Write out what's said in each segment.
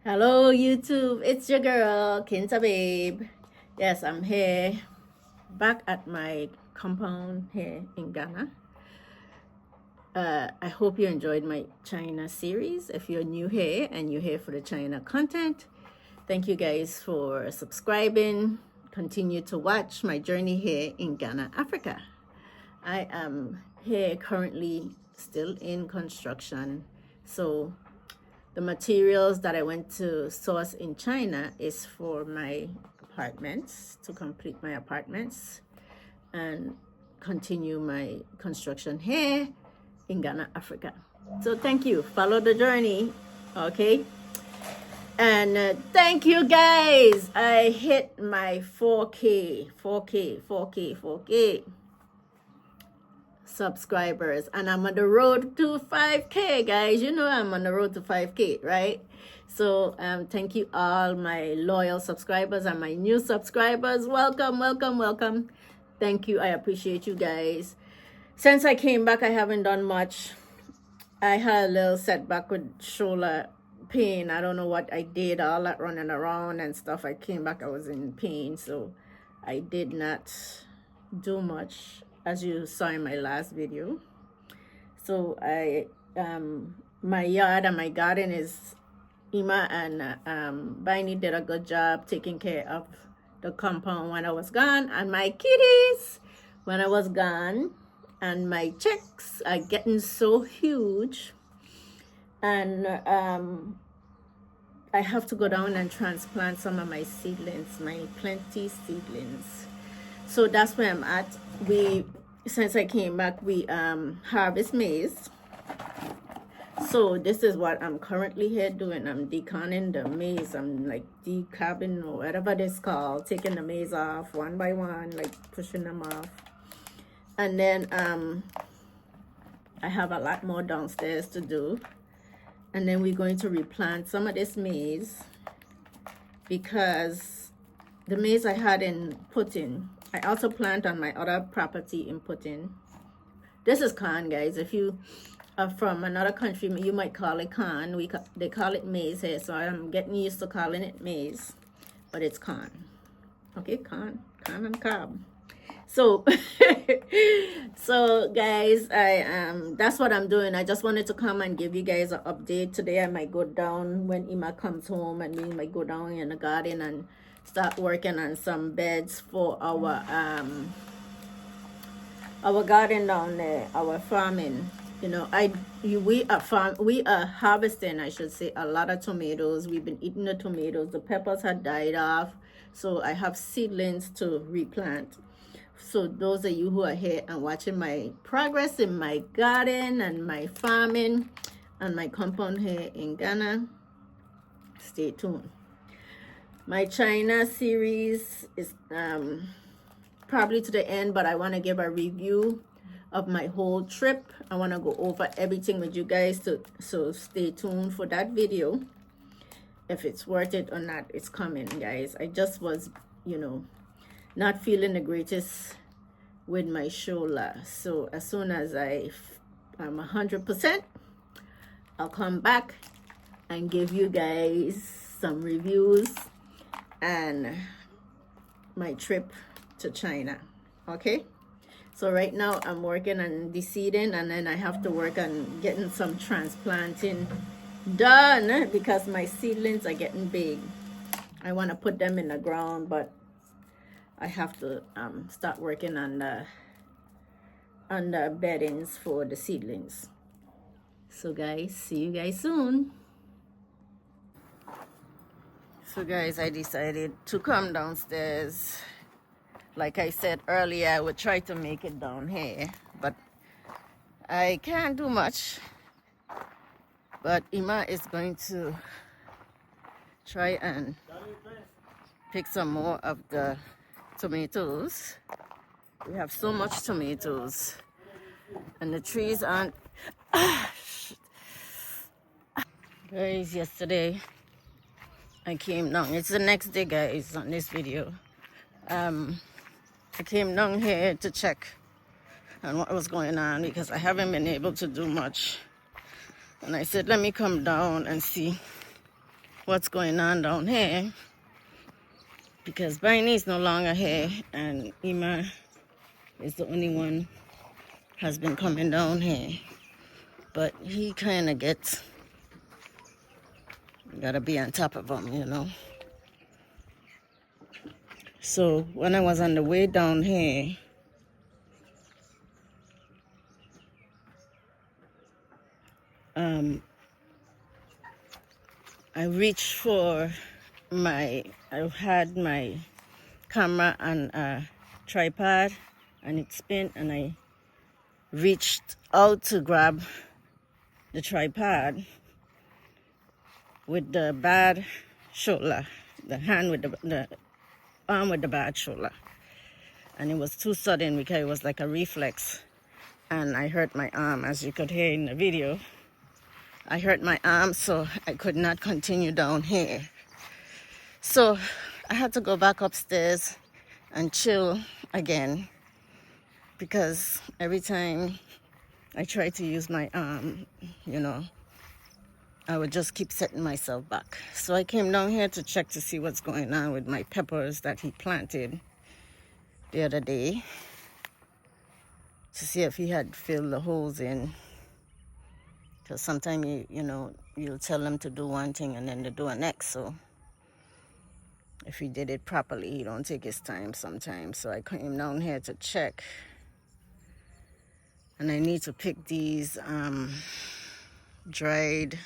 Hello YouTube, it's your girl Kinza Babe. Yes, I'm here back at my compound here in Ghana. I hope you enjoyed my China series. If you're new here and you're here for the China content, thank you guys for subscribing. Continue to watch my journey here in Ghana, Africa. I am here currently still in construction, so the materials that I went to source in China is for my apartments, to complete my apartments and continue my construction here in Ghana, Africa. So thank you. Follow the journey, okay? And thank you guys. I hit my 4K subscribers, and I'm on the road to 5K, guys. You know I'm on the road to 5K, right? So thank you all my loyal subscribers and my new subscribers. Welcome. Thank you. I appreciate you guys. Since I came back, I haven't done much. I had a little setback with shoulder pain. I don't know what I did, all that running around and stuff. I came back, I was in pain, so I did not do much, as you saw in my last video. So my yard and my garden is Ima and Biney did a good job taking care of the compound when I was gone, and my kitties when I was gone, and my chicks are getting so huge, and I have to go down and transplant some of my seedlings, my plenty seedlings. So that's where I'm at. Since I came back, we harvest maize. So this is what I'm currently here doing. I'm deconning the maize. I'm like decabbing or whatever it's called, taking the maize off one by one, like pushing them off. And then I have a lot more downstairs to do. And then we're going to replant some of this maize, because the maize I had in Putin, I also plant on my other property in Putin. This is corn, guys. If you are from another country, you might call it corn. They call it maize here, so I'm getting used to calling it maize, but it's corn. Okay, corn and cob. So so guys, that's what I'm doing. I just wanted to come and give you guys an update. Today I might go down when Ima comes home, and we might go down in the garden and start working on some beds for our garden down there, our farming. You know, we are harvesting, I should say, a lot of tomatoes. We've been eating the tomatoes. The peppers had died off, so I have seedlings to replant. So those of you who are here and watching my progress in my garden and my farming and my compound here in Ghana, stay tuned. My China series is probably to the end, but I want to give a review of my whole trip. I want to go over everything with you guys, so stay tuned for that video. If it's worth it or not, it's coming, guys. I just was, not feeling the greatest with my shoulder. So as soon as I'm 100%, I'll come back and give you guys some reviews and my trip to China. Okay, so right now I'm working on de-seeding, and then I have to work on getting some transplanting done, because my seedlings are getting big. I want to put them in the ground, but I have to start working on the beddings for the seedlings. So guys, see you guys soon. So guys, I decided to come downstairs. Like I said earlier, I would try to make it down here, but I can't do much. But Ima is going to try and pick some more of the tomatoes. We have so much tomatoes, and the trees aren't guys, yesterday I came down, it's the next day, guys, on this video. I came down here to check on what was going on, because I haven't been able to do much, and I said let me come down and see what's going on down here, because Barney is no longer here and Ima is the only one has been coming down here. But he kind of gets, you gotta be on top of him, you know. So when I was on the way down here, I reached for I had my camera on a tripod and it spun, and I reached out to grab the tripod with the bad shoulder, the hand with the arm with the bad shoulder. And it was too sudden because it was like a reflex. And I hurt my arm, as you could hear in the video. I hurt my arm, so I could not continue down here. So I had to go back upstairs and chill again, because every time I try to use my arm, you know, I would just keep setting myself back. So I came down here to check to see what's going on with my peppers that he planted the other day, to see if he had filled the holes in. Because sometimes you'll tell them to do one thing and then they do the next. So if he did it properly, he don't take his time sometimes. So I came down here to check. And I need to pick these dried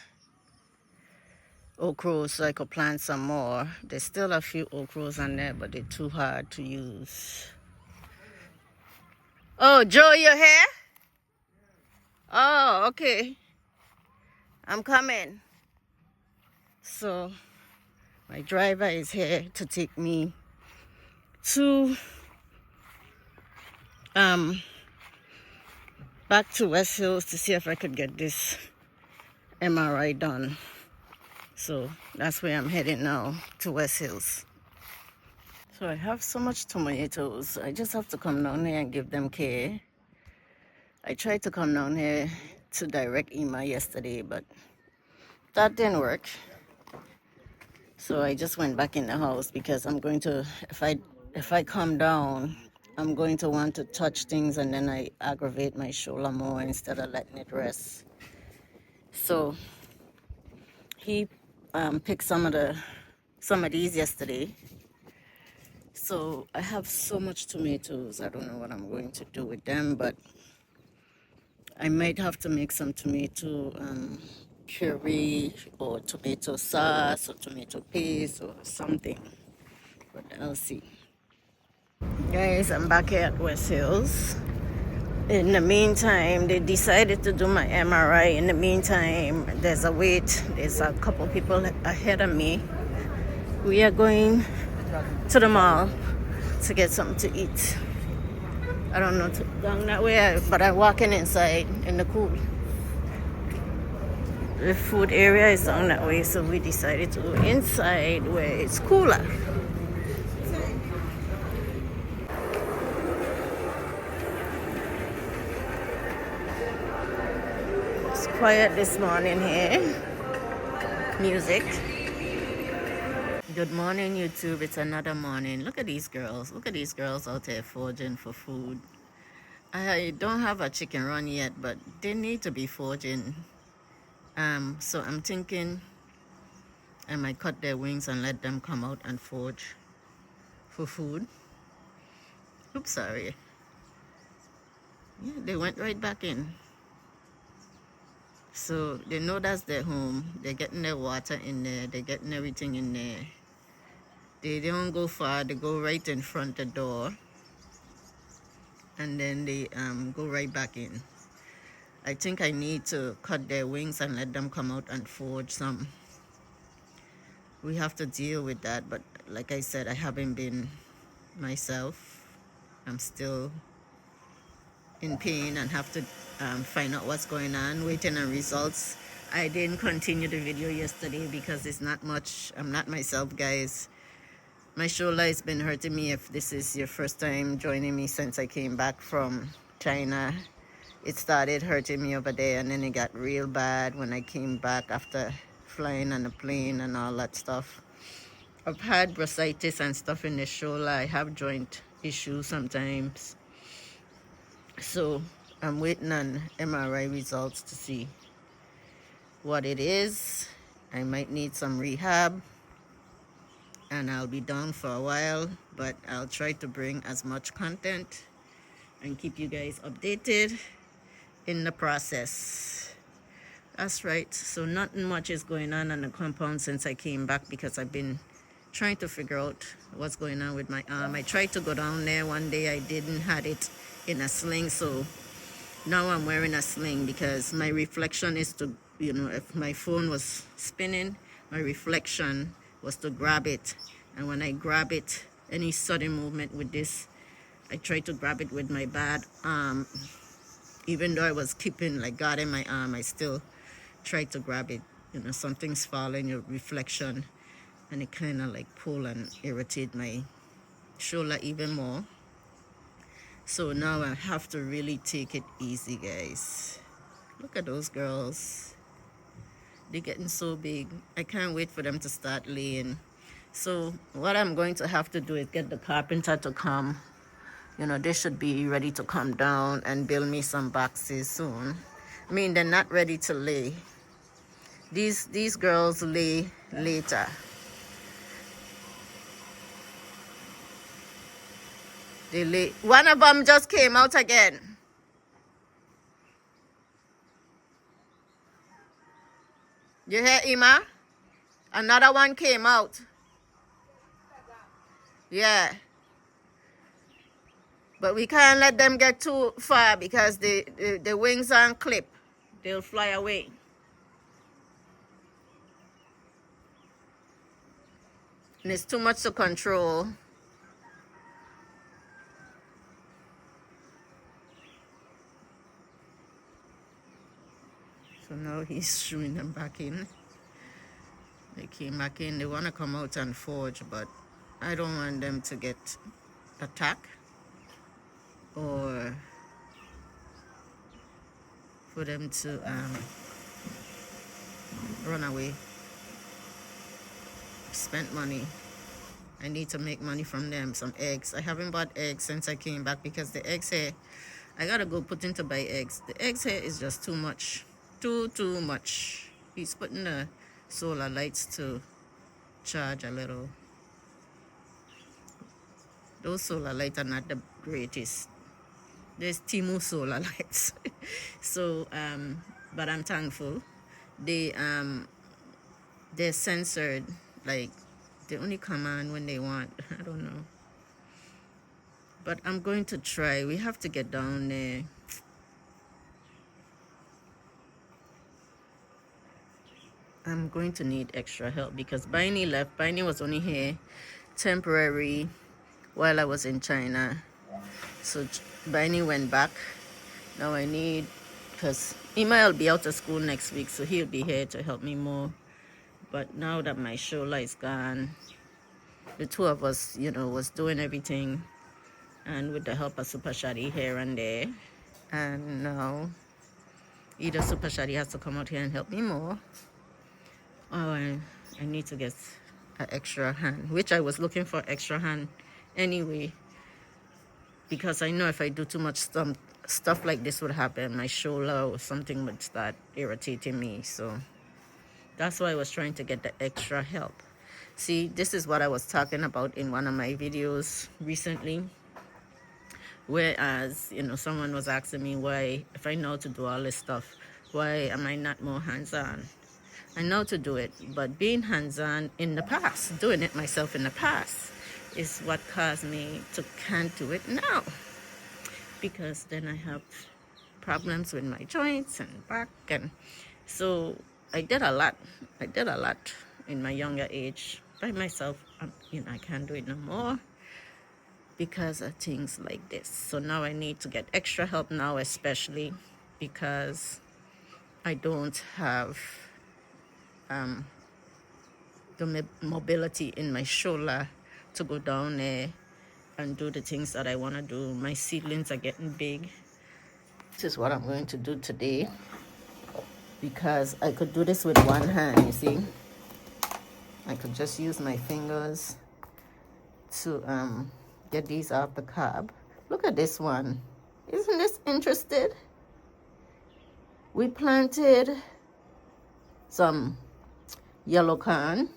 okras so I could plant some more. There's still a few okras on there, but they're too hard to use. Oh, Joe, you're here? Oh, okay. I'm coming. So my driver is here to take me to back to West Hills to see if I could get this MRI done. So that's where I'm heading now, to West Hills. So I have so much tomatoes. I just have to come down here and give them care. I tried to come down here to direct Ima yesterday, but that didn't work. So I just went back in the house, because I'm going to, if I come down, I'm going to want to touch things, and then I aggravate my shoulder more instead of letting it rest. So he picked some of these yesterday. So I have so much tomatoes. I don't know what I'm going to do with them, but I might have to make some tomato puree or tomato sauce or tomato paste or something. But I'll see. Guys, I'm back here at West Hills. In the meantime, they decided to do my MRI. In the meantime, there's a wait. There's a couple people ahead of me. We are going to the mall to get something to eat. I don't know, down that way, but I'm walking inside in the cool. The food area is down that way, so we decided to go inside where it's cooler. It's quiet this morning here. Music. Good morning, YouTube. It's another morning. Look at these girls. Look at these girls out there foraging for food. I don't have a chicken run yet, but they need to be foraging. So I'm thinking I might cut their wings and let them come out and forage for food. Oops, sorry. Yeah, they went right back in. So they know that's their home. They're getting their water in there. They're getting everything in there. They don't go far. They go right in front the door. And then they go right back in. I think I need to cut their wings and let them come out and forage some. We have to deal with that, but like I said, I haven't been myself. I'm still in pain and have to find out what's going on, waiting on results. I didn't continue the video yesterday because it's not much. I'm not myself, guys. My shoulder has been hurting me. If this is your first time joining me since I came back from China, it started hurting me over there, and then it got real bad when I came back after flying on a plane and all that stuff. I've had bursitis and stuff in the shoulder. I have joint issues sometimes. So I'm waiting on MRI results to see what it is. I might need some rehab and I'll be down for a while, but I'll try to bring as much content and keep you guys updated in the process. That's right. So nothing much is going on the compound since I came back because I've been trying to figure out what's going on with my arm. I tried to go down there one day. I didn't had it in a sling, so now I'm wearing a sling because my reflection is to, you know, if my phone was spinning, my reflection was to grab it. And when I grab it, any sudden movement with this, I try to grab it with my bad arm. Even though I was keeping like guarding my arm, I still try to grab it. You know, something's falling, your reflection, and it kind of like pull and irritate my shoulder even more. So now I have to really take it easy, guys. Look at those girls. They're getting so big. I can't wait for them to start laying. So what I'm going to have to do is get the carpenter to come. You know, they should be ready to come down and build me some boxes soon. I mean, they're not ready to lay. These girls lay later. They lay. One of them just came out again. You hear, Ima? Another one came out. Yeah. But we can't let them get too far because the wings aren't clipped. They'll fly away. And it's too much to control. So now he's shooing them back in. They came back in. They want to come out and forge, but I don't want them to get attacked or for them to run away. Spent money. I need to make money from them. Some eggs. I haven't bought eggs since I came back because the eggs here, I gotta go put in to buy eggs. The eggs here is just too much. Too much. He's putting the solar lights to charge a little. Those solar lights are not the greatest. There's Timu solar lights. So but I'm thankful. They're censored, like they only come on when they want. I don't know, but I'm going to try. We have to get down there. I'm going to need extra help because Baini left. Baini was only here temporary while I was in China. So Baini went back. Now I need, because Ima will be out of school next week, so he'll be here to help me more. But now that my shoulder is gone, the two of us, you know, was doing everything, and with the help of Super Shadi here and there. And now either Super Shadi has to come out here and help me more, or I need to get an extra hand, which I was looking for extra hand anyway, because I know if I do too much stuff like this would happen. My shoulder or something would start irritating me. So that's why I was trying to get the extra help. See, this is what I was talking about in one of my videos recently. Whereas, you know, someone was asking me why, if I know how to do all this stuff, why am I not more hands-on? I know to do it, but being hands-on in the past, doing it myself in the past, is what caused me to can't do it now. Because then I have problems with my joints and back, and so I did a lot in my younger age by myself. You know, I can't do it no more because of things like this. So now I need to get extra help now, especially because I don't have the mobility in my shoulder to go down there and do the things that I want to do. My seedlings are getting big. This is what I'm going to do today. because I could do this with one hand, you see. I could just use my fingers to get these off the cob. Look at this one. Isn't this interesting? We planted some yellow corn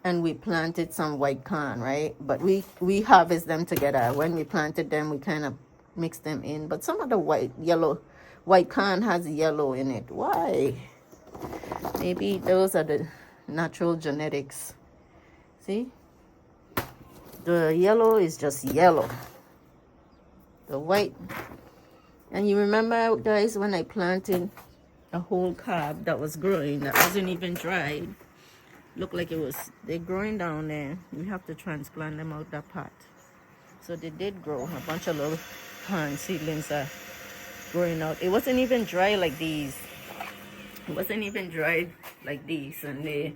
and we planted some white corn, right? But we harvest them together. When we planted them, we kind of mixed them in. But some of the white corn has yellow in it. Why? Maybe those are the natural genetics. See? The yellow is just yellow. The white. And you remember, guys, when I planted a whole cob that was growing, that wasn't even dried. Looked like it was, they're growing down there. We have to transplant them out that pot. So they did grow. A bunch of little corn seedlings are growing out. It wasn't even dry like these. It wasn't even dried like these. And they,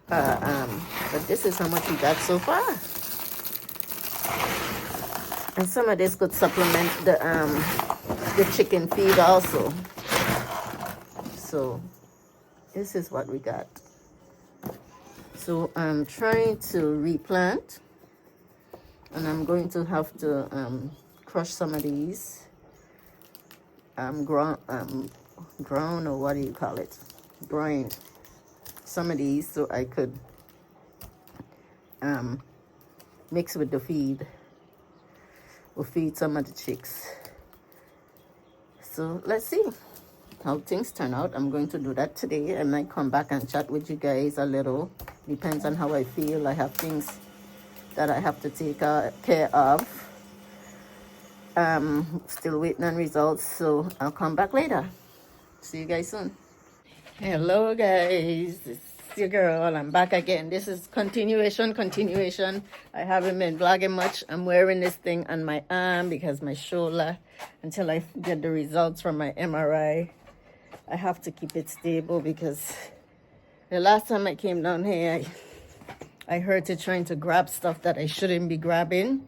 but this is how much we got so far. And some of this could supplement the chicken feed also. So this is what we got. So I'm trying to replant, and I'm going to have to crush some of these ground, or what do you call it? Grind some of these so I could mix with the feed. We'll feed some of the chicks. So let's see how things turn out. I'm going to do that today. I might come back and chat with you guys a little. Depends on how I feel. I have things that I have to take care of. Still waiting on results, so I'll come back later. See you guys soon. Hello guys, it's your girl. I'm back again. This is continuation. I haven't been vlogging much. I'm wearing this thing on my arm because my shoulder, until I get the results from my MRI, I have to keep it stable because the last time I came down here, I hurt it trying to grab stuff that I shouldn't be grabbing.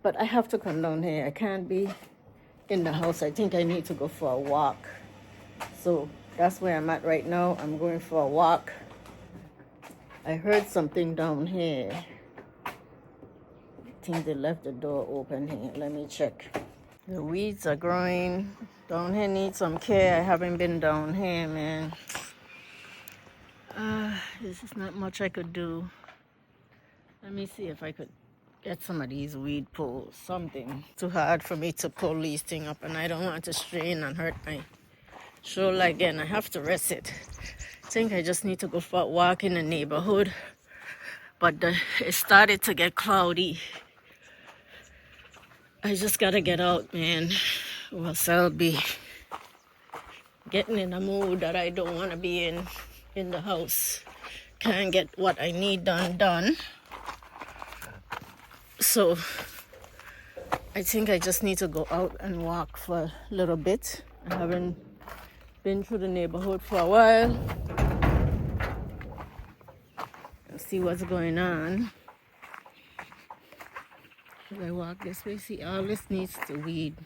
But I have to come down here. I can't be in the house. I think I need to go for a walk. So that's where I'm at right now. I'm going for a walk. I heard something down here. I think they left the door open here. Let me check. The weeds are growing. Down here needs some care. I haven't been down here, man. This is not much I could do. Let me see if I could get some of these weed pulls. Something. Too hard for me to pull these things up, and I don't want to strain and hurt my shoulder again. I have to rest it. I think I just need to go for a walk in the neighborhood. But it started to get cloudy. I just gotta get out, man. Or else I'll be getting in a mood that I don't want to be in the house. Can't get what I need done. So I think I just need to go out and walk for a little bit. I haven't been through the neighborhood for a while. Let's see what's going on. As I walk this way, see, all this needs to weed.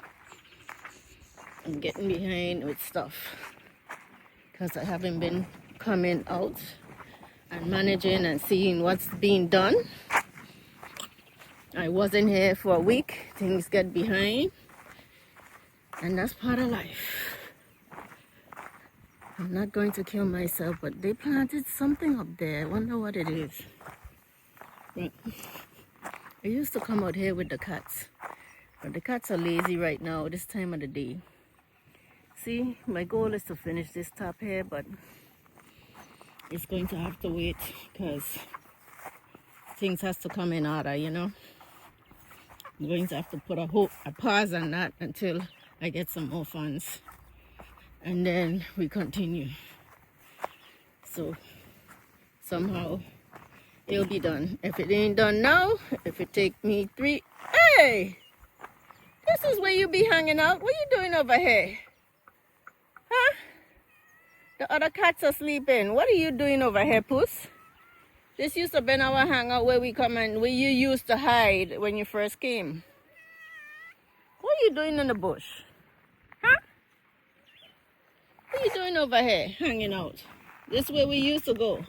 I'm getting behind with stuff because I haven't been coming out and managing and seeing what's being done. I wasn't here for a week. Things get behind, and that's part of life. I'm not going to kill myself, but they planted something up there. I wonder what it is. I used to come out here with the cats, but the cats are lazy right now, this time of the day. See, my goal is to finish this top here, but it's going to have to wait because things has to come in order, you know. I'm going to have to put a pause on that until I get some more funds, and then we continue. So somehow it'll be done. If it ain't done now, if it take me 3, hey, this is where you be hanging out. What you doing over here? Huh? The other cats are sleeping. What are you doing over here, Puss? This used to be our hangout where we come and where you used to hide when you first came. What are you doing in the bush? Huh? What you doing over here, hanging out? This way we used to go.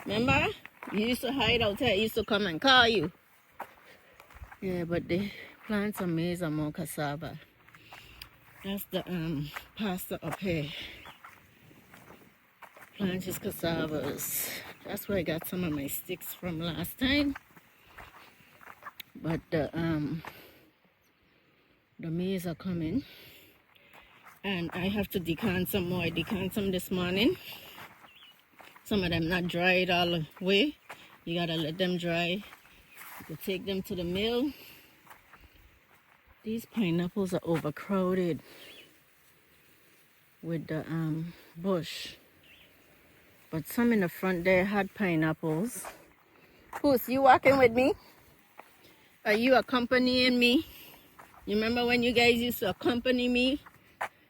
Remember? You used to hide out here. I used to come and call you. Yeah, but they plant some maize and more cassava. That's the pastor up here. Plant his cassavas. That's where I got some of my sticks from last time. But the maize are coming. And I have to decant some more. I decant some this morning. Some of them not dried all the way. You gotta let them dry. You can take them to the mill. These pineapples are overcrowded with the bush. But some in the front there had pineapples. Puss, you walking with me? Are you accompanying me? You remember when you guys used to accompany me?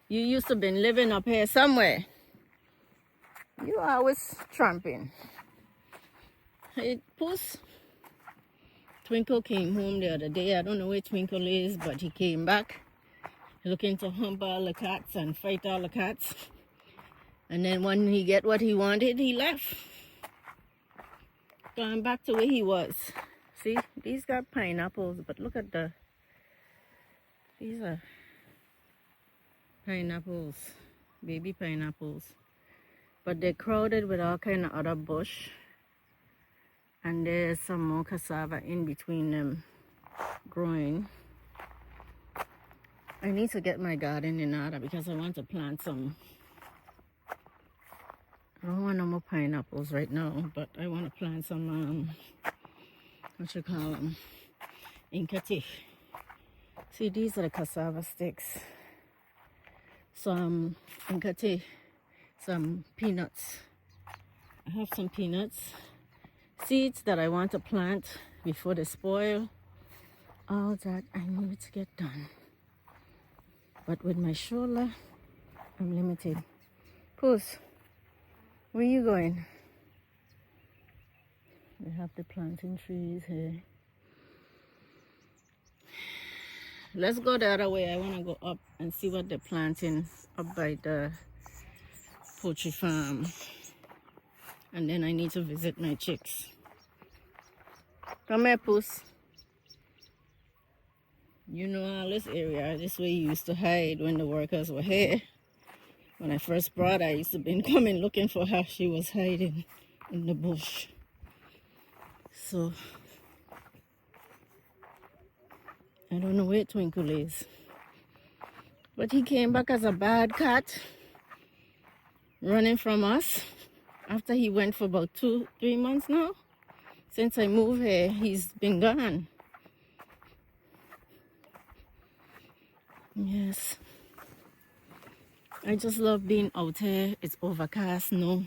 You used to been living up here somewhere. You always tramping. Hey, Puss. Twinkle came home the other day. I don't know where Twinkle is, but he came back looking to hump all the cats and fight all the cats. And then when he get what he wanted, he left. Going back to where he was. See, these got pineapples, but look at these are pineapples, baby pineapples. But they're crowded with all kind of other bush. And there's some more cassava in between them growing. I need to get my garden in order because I want to plant some. I don't want no more pineapples right now, but I want to plant some, what you call them, inkati. See, these are the cassava sticks. Some inkati, some peanuts. I have some peanuts. Seeds that I want to plant before they spoil. All that I need to get done. But with my shoulder, I'm limited. Puss, where you going? We have the planting trees here. Let's go the other way. I want to go up and see what they're planting up by the poultry farm. And then I need to visit my chicks. Come here, Puss. You know all this area. This way you used to hide when the workers were here. When I first brought her, I used to be coming looking for her. She was hiding in the bush. So, I don't know where Twinkle is. But he came back as a bad cat, running from us. After he went for about 2-3 months now. Since I moved here, he's been gone. Yes. I just love being out here. It's overcast, no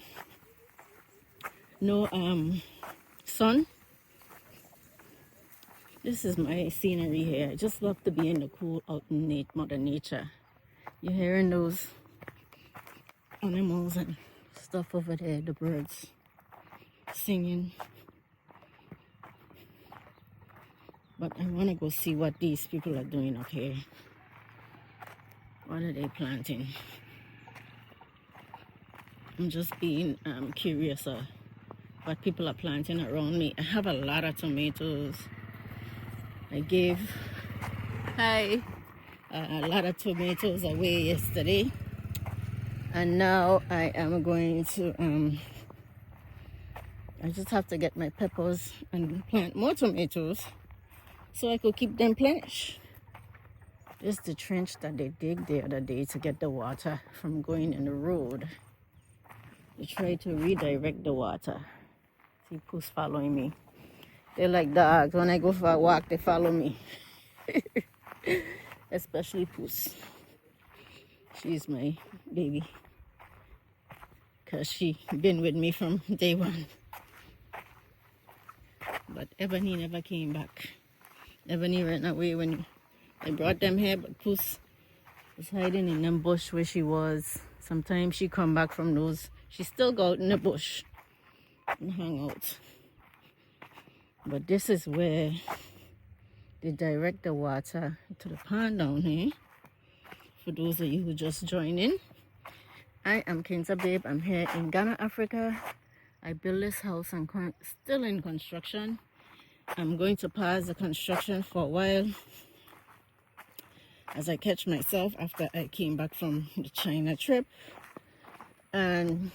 sun. This is my scenery here. I just love to be in the cool out in Mother Nature. You're hearing those animals and stuff over there, the birds singing. But I want to go see what these people are doing up here. What are they planting? I'm just being curious of what people are planting around me. I have a lot of tomatoes. I gave a lot of tomatoes away yesterday. And now I am going to, I just have to get my peppers and plant more tomatoes so I could keep them replenished. This is the trench that they dig the other day to get the water from going in the road. They try to redirect the water. See, Puss following me. They're like dogs. When I go for a walk, they follow me. Especially Puss. She's my baby. Because she been with me from day one. But Ebony never came back. Ebony ran away when I brought them here, but Puss was hiding in them bush where she was. Sometimes she come back from those. She still go out in the bush and hang out. But this is where they direct the water to the pond down here. For those of you who just joined in. I am Kinza Babe. I'm here in Ghana, Africa. I built this house and still in construction. I'm going to pause the construction for a while as I catch myself after I came back from the China trip. And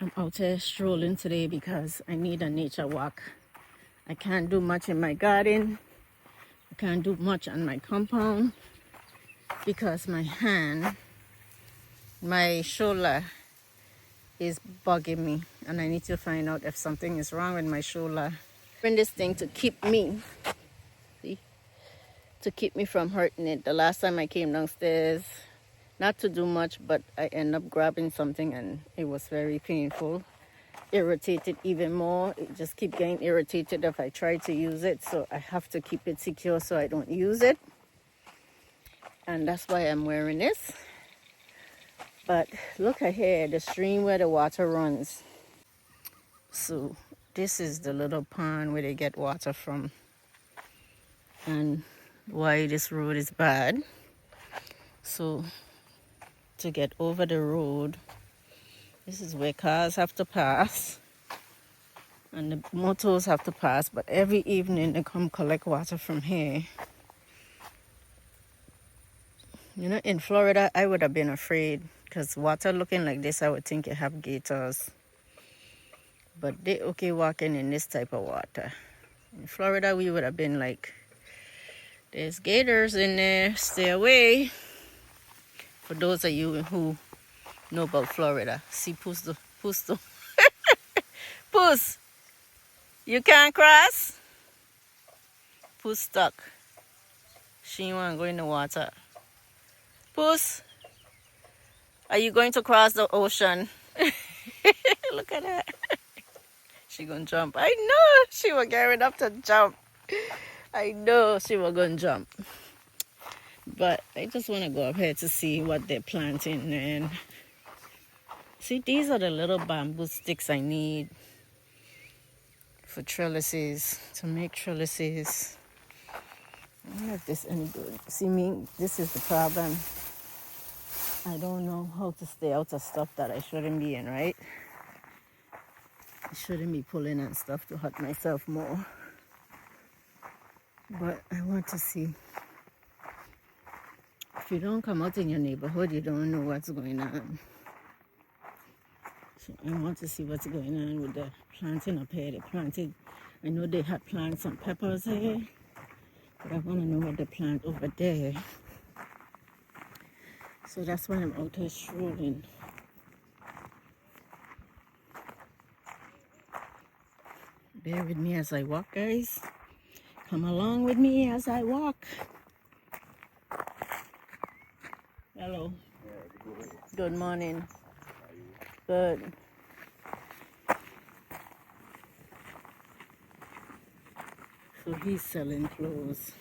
I'm out here strolling today because I need a nature walk. I can't do much in my garden. I can't do much on my compound because my shoulder is bugging me, and I need to find out if something is wrong with my shoulder. Bring this thing to keep me, see, to keep me from hurting it. The last time I came downstairs, not to do much, but I ended up grabbing something and it was very painful. Irritated even more. It just keep getting irritated if I try to use it, so I have to keep it secure so I don't use it. And that's why I'm wearing this. But look ahead, the stream where the water runs. So this is the little pond where they get water from, and why this road is bad. So to get over the road, this is where cars have to pass and the motors have to pass, but every evening they come collect water from here. You know, in Florida I would have been afraid because water looking like this, I would think you have gators, but they okay walking in this type of water. In Florida we would have been like, there's gators in there, stay away. For those of you who know about Florida, see Puss, Puss, you can't cross. Puss stuck. She want to go in the water. Puss, are you going to cross the ocean? Look at that. She gonna jump. I know she was gearing up to jump. I know she was gonna jump. But I just want to go up here to see what they're planting. And see, these are the little bamboo sticks I need for trellises, to make trellises. I don't know if this is any good. See me, this is the problem. I don't know how to stay out of stuff that I shouldn't be in, right? I shouldn't be pulling on stuff to hurt myself more. But I want to see. If you don't come out in your neighborhood, you don't know what's going on. So I want to see what's going on with the planting up here. They planted, I know they had planted some peppers here, but I want to know what they plant over there. So that's why I'm out here strolling. Bear with me as I walk, guys. Come along with me as I walk. Hello. Good morning. Good. So he's selling clothes.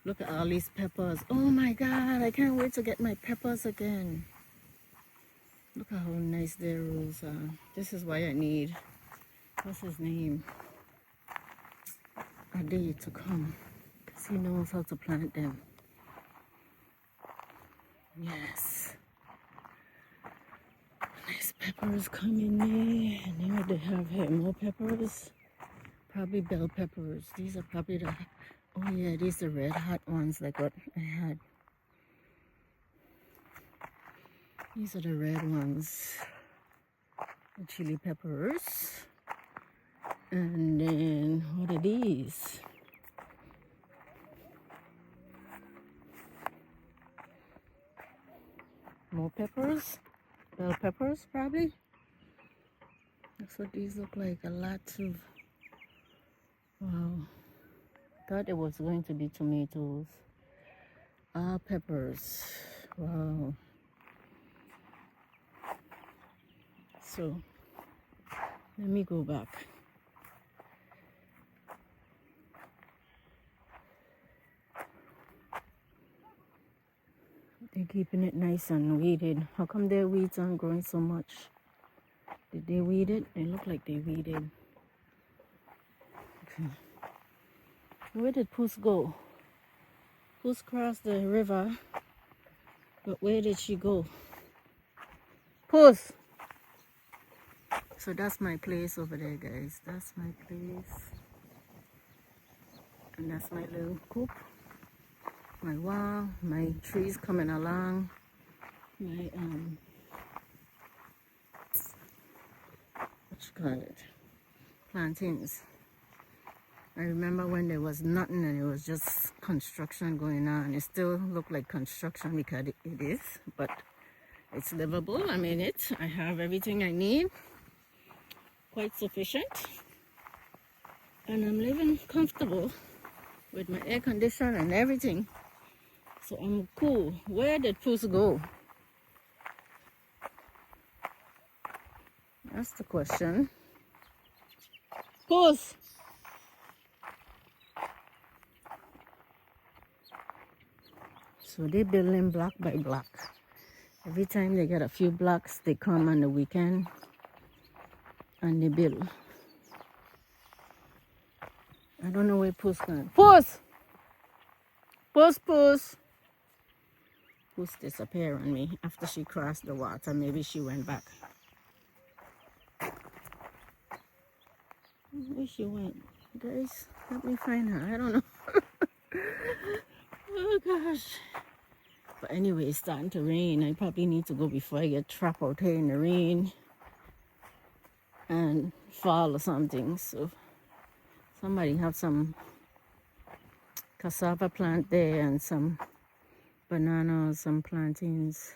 Look at all these peppers. Oh my God, I can't wait to get my peppers again. Look at how nice their rows are. This is why I need, what's his name? A day to come, because he knows how to plant them. Yes. Nice peppers coming there. And then what they have here, more peppers. Probably bell peppers. These are probably the, oh yeah, these are red hot ones like what I had. These are the red ones. The chili peppers. And then what are these? More peppers. Bell peppers probably. That's what these look like. A lot of, wow. Thought it was going to be tomatoes. Ah, peppers. Wow. So let me go back. They're keeping it nice and weeded. How come their weeds aren't growing so much? Did they weed it? They look like they weeded. Okay. Where did Puss go? Puss crossed the river. But where did she go? Puss! So that's my place over there, guys. That's my place. And that's my little coop. My wall, my trees coming along. My, what you call it? Plantains. I remember when there was nothing and it was just construction going on. It still looked like construction because it is, but it's livable. I'm in it. I have everything I need. Quite sufficient. And I'm living comfortable with my air conditioner and everything. So I'm cool. Where did Puss go? That's the question. Puss! So they're building block by block. Every time they get a few blocks, they come on the weekend and they build. I don't know where Puss went. Puss! Puss, Puss! Puss disappeared on me after she crossed the water. Maybe she went back. Where she went? Guys, help me find her. I don't know. Oh gosh. But anyway, it's starting to rain. I probably need to go before I get trapped out here in the rain and fall or something. So somebody have some cassava plant there and some bananas, some plantains.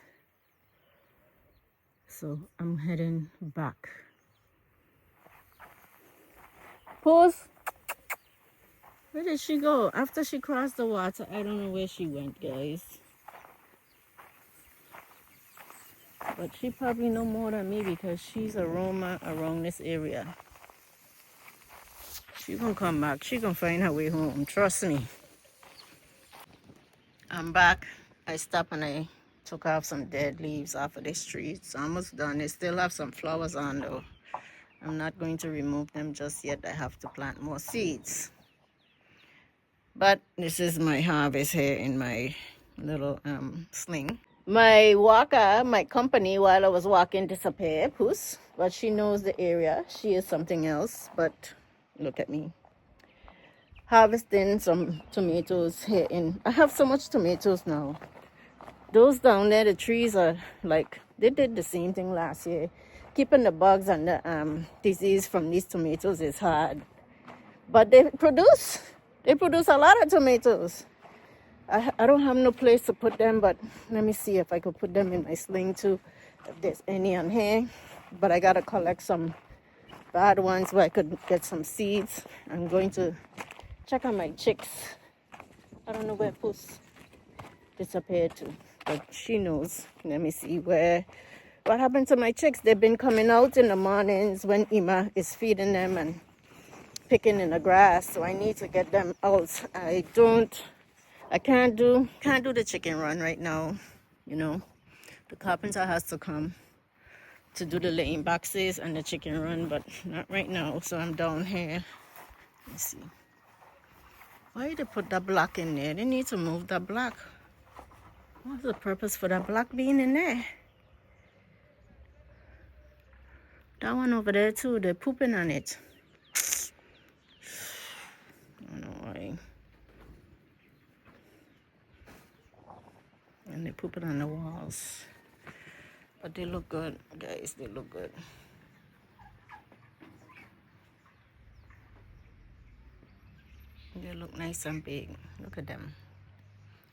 So I'm heading back. Puss! Where did she go? After she crossed the water, I don't know where she went, guys. But she probably know more than me because she's a roamer around this area. She gonna come back. She gonna find her way home. Trust me. I'm back. I stopped and I took off some dead leaves off of this tree. It's almost done. They still have some flowers on though. I'm not going to remove them just yet. I have to plant more seeds. But this is my harvest here in my little sling. My walker, my company, while I was walking, disappeared, Puss. But she knows the area. She is something else. But look at me. Harvesting some tomatoes here in. I have so much tomatoes now. Those down there, the trees are like, they did the same thing last year. Keeping the bugs and the disease from these tomatoes is hard. But they produce a lot of tomatoes. I don't have no place to put them, but let me see if I could put them in my sling too, if there's any on here. But I gotta collect some bad ones where I could get some seeds. I'm going to check on my chicks. I don't know where Puss disappeared to, but she knows. Let me see what happened to my chicks. They've been coming out in the mornings when Ima is feeding them and picking in the grass, so I need to get them out. I can't do the chicken run right now. You know, the carpenter has to come to do the laying boxes and the chicken run, but not right now. So I'm down here. Let's see. Why did they put that block in there? They need to move that block. What's the purpose for that block being in there? That one over there too, they're pooping on it. I don't know why. And they poop it on the walls. But they look good, guys. They look good. They look nice and big. Look at them.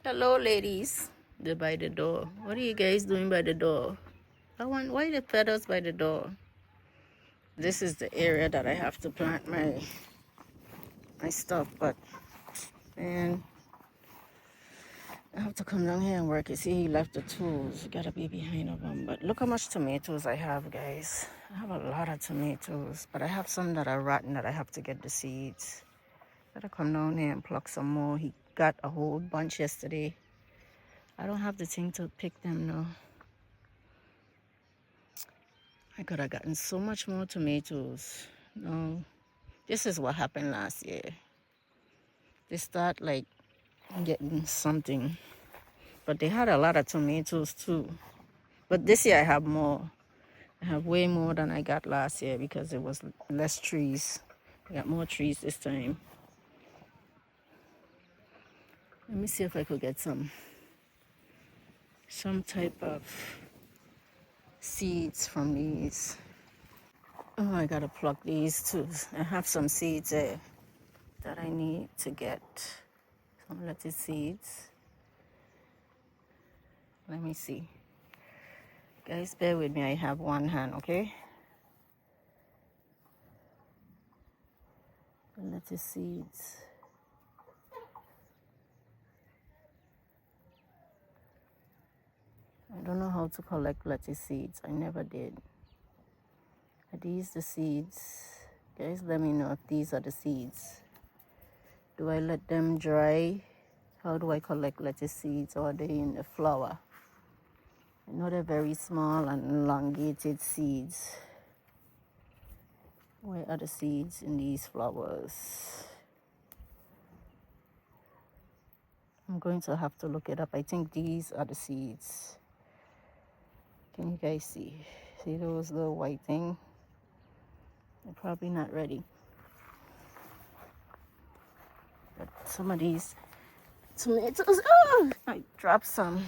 Hello, ladies. They're by the door. What are you guys doing by the door? Why the feathers by the door? This is the area that I have to plant my stuff, but man, I have to come down here and work. You see, he left the tools. You gotta be behind of them. But look how much tomatoes I have, guys. I have a lot of tomatoes, but I have some that are rotten that I have to get the seeds. Gotta come down here and pluck some more. He got a whole bunch yesterday. I don't have the thing to pick them now. I could have gotten so much more tomatoes. No, this is what happened last year. They start like getting something. but they had a lot of tomatoes too. But this year I have more. I have way more than I got last year because it was less trees. I got more trees this time. Let me see if I could get some type of seeds from these. Oh, I gotta pluck these too. I have some seeds there that I need to get. Some lettuce seeds. Let me see. Guys, bear with me. I have one hand, okay? The lettuce seeds. I don't know how to collect lettuce seeds. I never did. Are these the seeds? Guys, let me know if these are the seeds. Do I let them dry? How do I collect lettuce seeds? Or are they in the flower? I know they're very small and elongated seeds. Where are the seeds in these flowers? I'm going to have to look it up. I think these are the seeds. Can you guys see? See those little white thing? They're probably not ready. But some of these tomatoes, oh, I dropped some.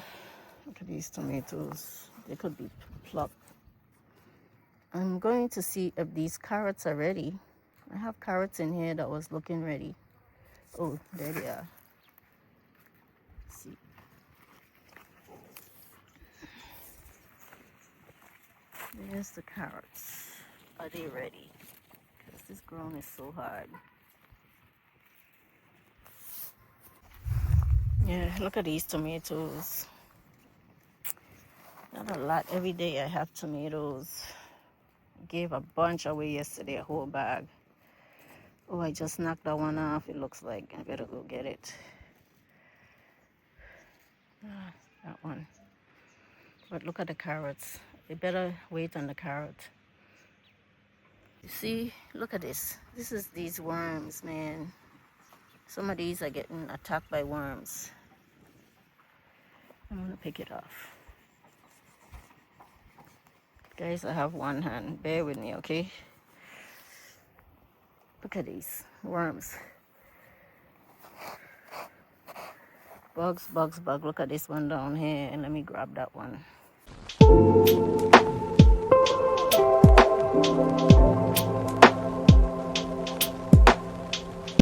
Look at these tomatoes. They could be plucked. I'm going to see if these carrots are ready. I have carrots in here that was looking ready. Oh, there they are. Let's see. There's the carrots. Are they ready? Because this ground is so hard. Yeah, look at these tomatoes. Not a lot. Every day I have tomatoes. Gave a bunch away yesterday, a whole bag. Oh, I just knocked that one off. It looks like I better go get it. That one. But look at the carrots. You better wait on the carrot. You see, look at this. This is these worms, man. Some of these are getting attacked by worms. I'm gonna pick it off. Guys, I have one hand. Bear with me, okay? Look at these worms. Bugs, bugs, bug. Look at this one down here. And let me grab that one.